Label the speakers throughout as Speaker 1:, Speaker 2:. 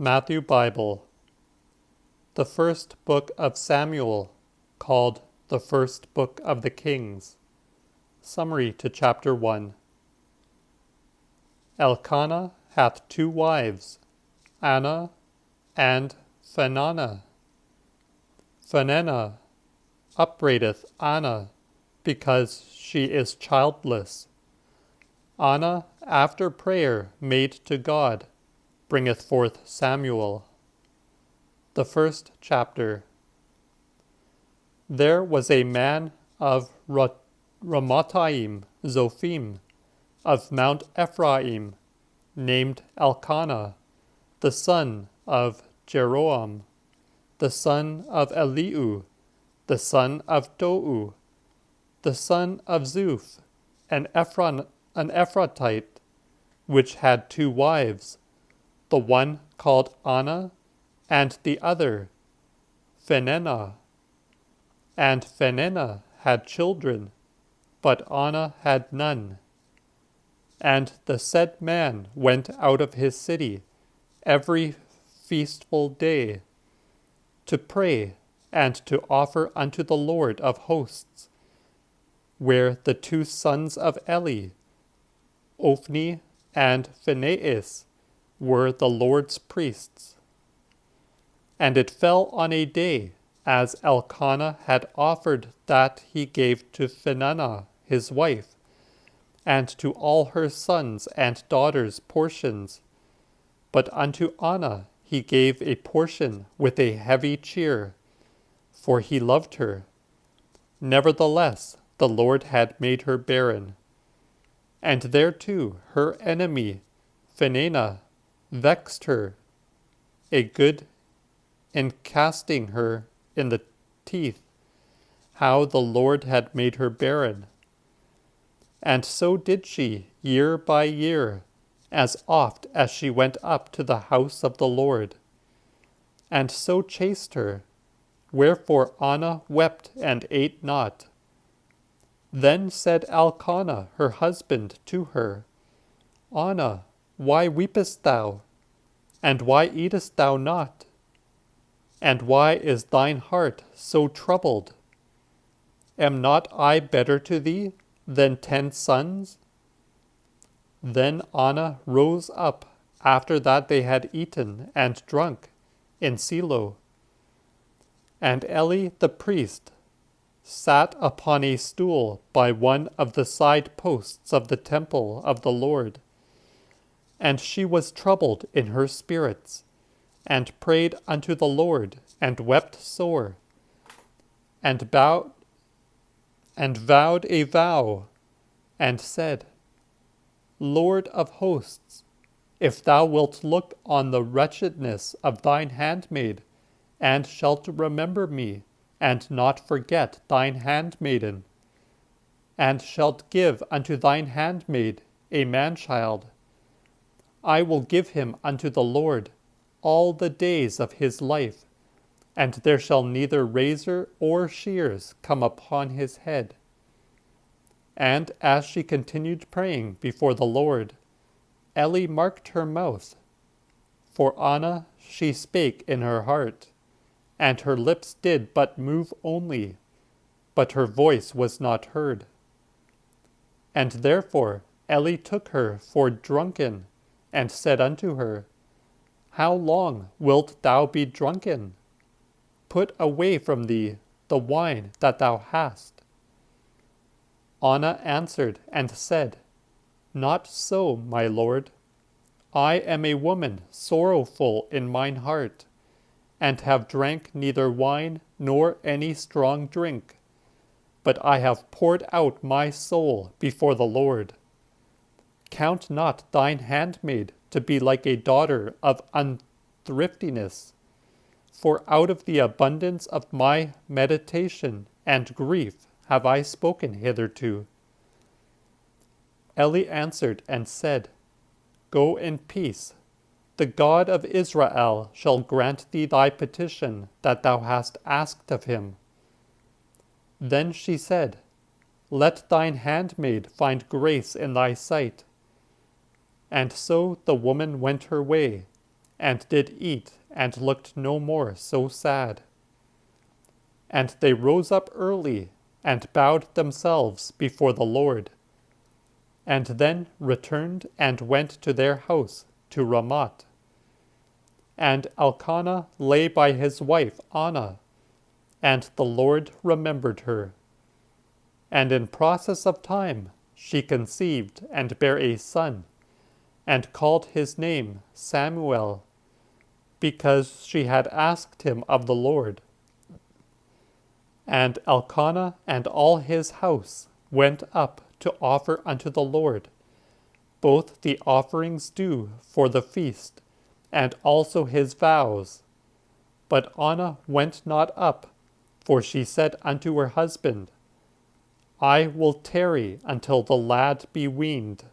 Speaker 1: Matthew Bible, the first book of Samuel, called the first book of the Kings. Summary to chapter 1. Elkanah hath 2 wives, Anna and Phinehah. Phinehah upbraideth Anna, because she is childless. Anna, after prayer made to God, bringeth forth Samuel. The first chapter. There was a man of Ramathaim Zophim, of Mount Ephraim, named Elkanah, the son of Jeroham, the son of Elihu, the son of Doeg, the son of Zuph, an Ephratite, which had 2 wives, the one called Anna, and the other Phinehah. And Phinehah had children, but Anna had none. And the said man went out of his city every feastful day to pray and to offer unto the Lord of hosts, where the 2 sons of Eli, Ophni and Phinehas, were the Lord's priests. And it fell on a day, as Elkanah had offered, that he gave to Phinehah his wife, and to all her sons and daughters portions. But unto Anna he gave a portion with a heavy cheer, for he loved her. Nevertheless, the Lord had made her barren. And thereto her enemy, Phinehah, vexed her a good in casting her in the teeth, how the Lord had made her barren. And so did she year by year, as oft as she went up to the house of the Lord, and so chased her. Wherefore Anna wept and ate not. Then said Elkanah her husband to her, Anna, why weepest thou? And why eatest thou not? And why is thine heart so troubled? Am not I better to thee than 10 sons? Then Anna rose up after that they had eaten and drunk in Silo. And Eli the priest sat upon a stool by one of the side posts of the temple of the Lord. And she was troubled in her spirits, and prayed unto the Lord, and wept sore, and vowed a vow, and said, Lord of hosts, if thou wilt look on the wretchedness of thine handmaid, and shalt remember me, and not forget thine handmaiden, and shalt give unto thine handmaid a man-child, I will give him unto the Lord all the days of his life, and there shall neither razor or shears come upon his head. And as she continued praying before the Lord, Eli marked her mouth. For Anna she spake in her heart, and her lips did but move only, but her voice was not heard. And therefore Eli took her for drunken, and said unto her, How long wilt thou be drunken? Put away from thee the wine that thou hast. Anna answered and said, Not so, my lord. I am a woman sorrowful in mine heart, and have drank neither wine nor any strong drink, but I have poured out my soul before the Lord. Count not thine handmaid to be like a daughter of unthriftiness, for out of the abundance of my meditation and grief have I spoken hitherto. Eli answered and said, Go in peace. The God of Israel shall grant thee thy petition that thou hast asked of him. Then she said, Let thine handmaid find grace in thy sight. And so the woman went her way, and did eat, and looked no more so sad. And they rose up early, and bowed themselves before the Lord, and then returned and went to their house to Ramoth. And Elkanah lay by his wife Anna, and the Lord remembered her. And in process of time she conceived and bare a son, and called his name Samuel, because she had asked him of the Lord. And Elkanah and all his house went up to offer unto the Lord, both the offerings due for the feast, and also his vows. But Anna went not up, for she said unto her husband, I will tarry until the lad be weaned,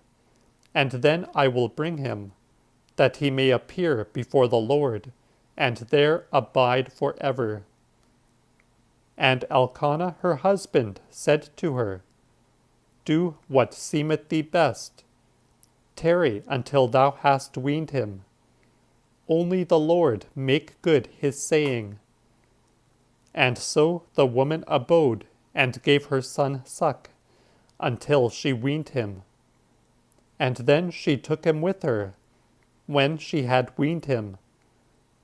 Speaker 1: and then I will bring him, that he may appear before the Lord, and there abide forever. And Elkanah her husband said to her, Do what seemeth thee best. Tarry until thou hast weaned him. Only the Lord make good his saying. And so the woman abode, and gave her son suck, until she weaned him. And then she took him with her, when she had weaned him,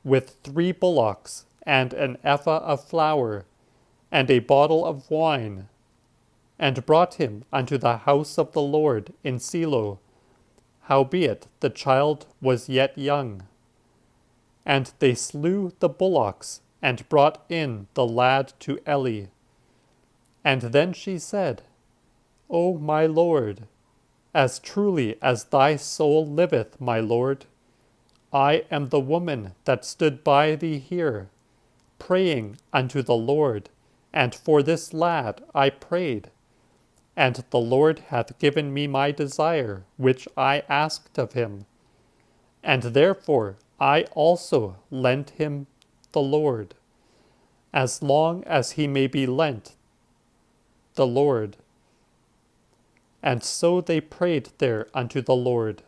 Speaker 1: with 3 bullocks, and an ephah of flour, and a bottle of wine, and brought him unto the house of the Lord in Silo, howbeit the child was yet young. And they slew the bullocks, and brought in the lad to Eli. And then she said, O my Lord, as truly as thy soul liveth, my Lord, I am the woman that stood by thee here, praying unto the Lord, and for this lad I prayed. And the Lord hath given me my desire, which I asked of him. And therefore I also lent him the Lord, as long as he may be lent the Lord. And so they prayed there unto the Lord.